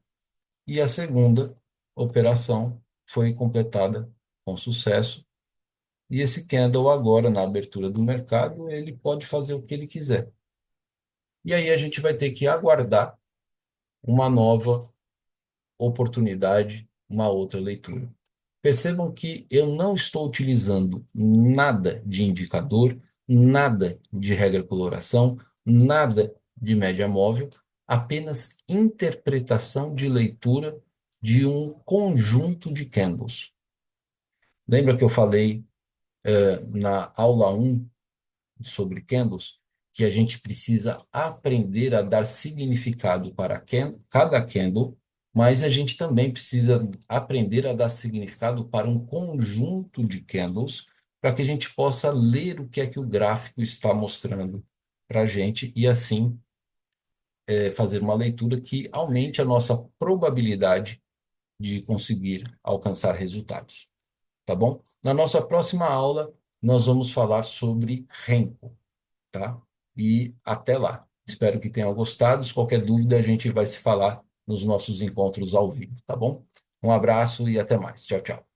e a segunda operação foi completada com sucesso. E esse candle agora, na abertura do mercado, ele pode fazer o que ele quiser. E aí a gente vai ter que aguardar uma nova oportunidade, uma outra leitura. Percebam que eu não estou utilizando nada de indicador, nada de regra coloração, nada de média móvel, apenas interpretação de leitura de um conjunto de candles. Lembra que eu falei na aula 1 sobre candles que a gente precisa aprender a dar significado para cada candle, mas a gente também precisa aprender a dar significado para um conjunto de candles para que a gente possa ler o que é que o gráfico está mostrando para a gente e assim fazer uma leitura que aumente a nossa probabilidade de conseguir alcançar resultados. Tá bom? Na nossa próxima aula, nós vamos falar sobre Renko, tá? E até lá. Espero que tenham gostado. Se qualquer dúvida, a gente vai se falar nos nossos encontros ao vivo, tá bom? Um abraço e até mais. Tchau, tchau.